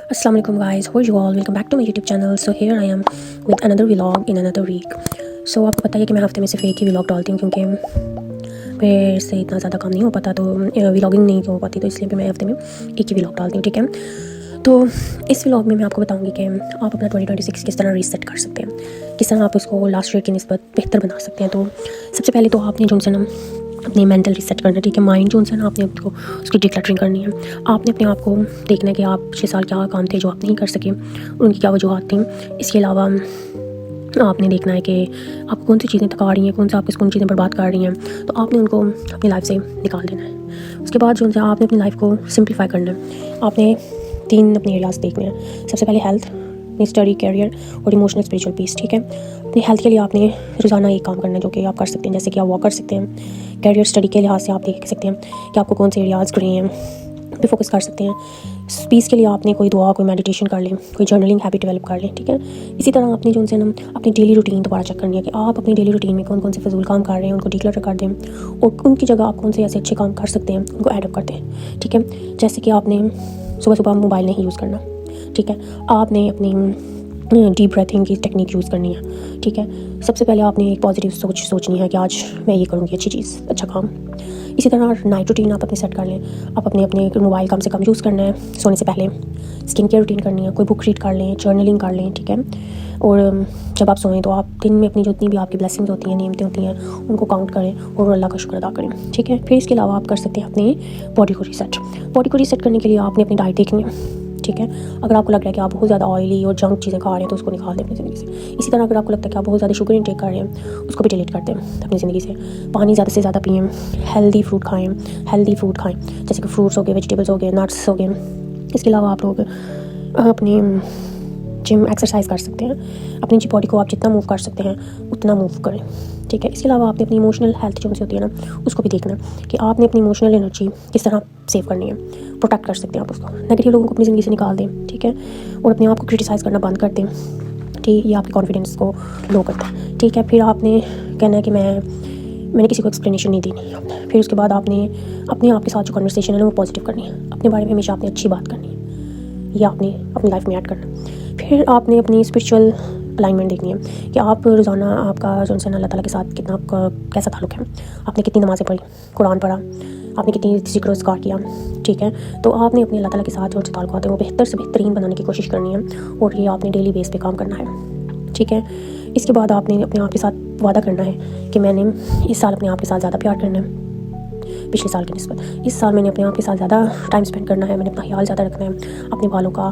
Assalamualaikum guys, how are you all? Welcome back to my YouTube channel. So here I am with another vlog in another week. So आपको पता है कि मैं हफ्ते में सिर्फ एक ही व्लॉग डालती हूँ क्योंकि मेरे से इतना ज़्यादा काम नहीं हो पाता, तो व्लॉगिंग नहीं हो पाती, तो इसलिए मैं हफ्ते में एक ही व्लॉग डालती हूँ, ठीक है। तो इस व्लॉग में मैं आपको बताऊँगी कि आप अपना 2026 किस तरह रीसेट कर सकते हैं, किस तरह आप उसको लास्ट ईयर की निस्बत बेहतर बना सकते हैं। तो सबसे पहले तो आपने जो ना अपनी मेंटल रीसेट करना है, ठीक है। माइंड जो ना आपने आपको उसकी डिक्लटरिंग करनी है। आपने अपने आप को देखना है कि आप 6 साल क्या काम थे जो आप नहीं कर सके, उनकी क्या वजूहत थी। इसके अलावा आपने देखना है कि आपको कौन सी चीज़ें थका रही हैं, कौन सी चीज़ें बर्बाद कर रही हैं, तो आपने उनको अपनी लाइफ से निकाल देना है। उसके बाद जो आपने अपनी लाइफ को सिंप्लीफाई करना है। आपने 3 अपने एरियाज़ देखने हैं। सबसे पहले हेल्थ, स्टडी, कैरियर और इमोशनल स्पिरिचुअल पीस, ठीक है। अपनी हेल्थ के लिए आपने रोज़ाना एक काम करना है जो कि आप कर सकते हैं, जैसे कि आप वॉक कर सकते हैं। कैरियर स्टडी के लिहाज से आप देख सकते हैं कि आपको कौन से एरियाज़ ग्रे हैं, पे फोकस कर सकते हैं। पीस के लिए आपने कोई दुआ, कोई मेडिटेशन कर लें, कोई जर्नलिंग हैबिट डेवलप कर लें, ठीक है। इसी तरह आपने जो ना अपनी डेली रूटीन दोबारा चेक करनी है कि आप अपनी डेली रूटीन में कौन कौन से फजूल काम कर रहे हैं, उनको डिक्लटर कर दें और उनकी जगह आप कौन से ऐसे अच्छे काम कर सकते हैं उनको एडअप कर दें, ठीक है। जैसे कि आपने सुबह सुबह मोबाइल नहीं यूज़ करना, ठीक है। आपने अपनी डीप ब्रीथिंग की टेक्निक यूज़ करनी है, ठीक है। सबसे पहले आपने एक पॉजिटिव सोचनी है कि आज मैं ये करूँगी, अच्छी चीज़, अच्छा काम। इसी तरह नाइट रूटीन आप अपने सेट कर लें। आप अपने मोबाइल कम से कम यूज़ करना है सोने से पहले। स्किन केयर रूटीन करनी है, कोई बुक रीड कर लें, जर्नलिंग कर लें, ठीक है। और जब आप सोएं तो आप दिन में अपनी जितनी भी आपकी ब्लेसिंग्स होती हैं, नियमतें होती हैं, उनको काउंट करें और अल्लाह का शुक्र अदा करें, ठीक है। फिर इसके अलावा आप कर सकते हैं अपने बॉडी को रीसेट करने के लिए आपने अपनी डाइट देखनी है, ठीक है। अगर आपको लग रहा है कि आप बहुत ज़्यादा ऑयली और जंक चीज़ें खा रहे हैं तो उसको निकाल दें अपनी ज़िंदगी से। इसी तरह अगर आपको लगता है कि आप बहुत ज़्यादा शुगर इंटेक कर रहे हैं, उसको भी डिलीट कर दें अपनी ज़िंदगी से। पानी ज़्यादा से ज़्यादा पिएं, हेल्दी फूड खाएं, जैसे कि फ्रूट्स हो गए, वेजिटेबल्स हो गए, नट्स हो गए। इसके अलावा आप लोग अपनी जिम एक्सरसाइज कर सकते हैं। अपनी बॉडी को आप जितना मूव कर सकते हैं उतना मूव करें, ठीक है। इसके अलावा आपने अपनी इमोशनल हेल्थ जो होती है ना, उसको भी देखना कि आपने अपनी इमोशनल एनर्जी किस तरह सेव करनी है, प्रोटेक्ट कर सकते हैं आप उसको। नेगेटिव लोगों को अपनी ज़िंदगी से निकाल दें, ठीक है। और अपने आप को क्रिटिसाइज़ करना बंद कर दें, ठीक। ये आपके कॉन्फिडेंस को लो करता है, ठीक है। फिर आपने कहना है कि मैंने किसी को एक्सप्लेनेशन नहीं देनी। फिर उसके बाद आपने अपने आप के साथ जो कन्वर्सेशन है ना वो पॉजिटिव करनी है। अपने बारे में हमेशा आपने अच्छी बात करनी है, ये आपने अपनी लाइफ में ऐड करना। फिर आपने अपनी स्पिरिचुअल अलाइनमेंट देखनी है कि आप रोज़ाना आपका जो है अल्लाह ताला के साथ कितना आपका कैसा ताल्लुक़ है। आपने कितनी नमाज़ें पढ़ी, कुरान पढ़ा, आपने कितनी ज़िक्र ज़िकार किया, ठीक है। तो आपने अपने अल्लाह ताला के साथ जो ताल्लुक़ है वो बेहतर से बेहतरीन बनाने की कोशिश करनी है और ये आपने डेली बेस पे काम करना है, ठीक है। इसके बाद आपने अपने आप के साथ वादा करना है कि मैंने इस साल अपने आप के साथ ज़्यादा प्यार करना है पिछले साल की निस्बत। इस साल मैंने अपने आप के साथ ज़्यादा टाइम स्पेंड करना है, मैंने अपना ख्याल ज़्यादा रखना है, अपने बालों का,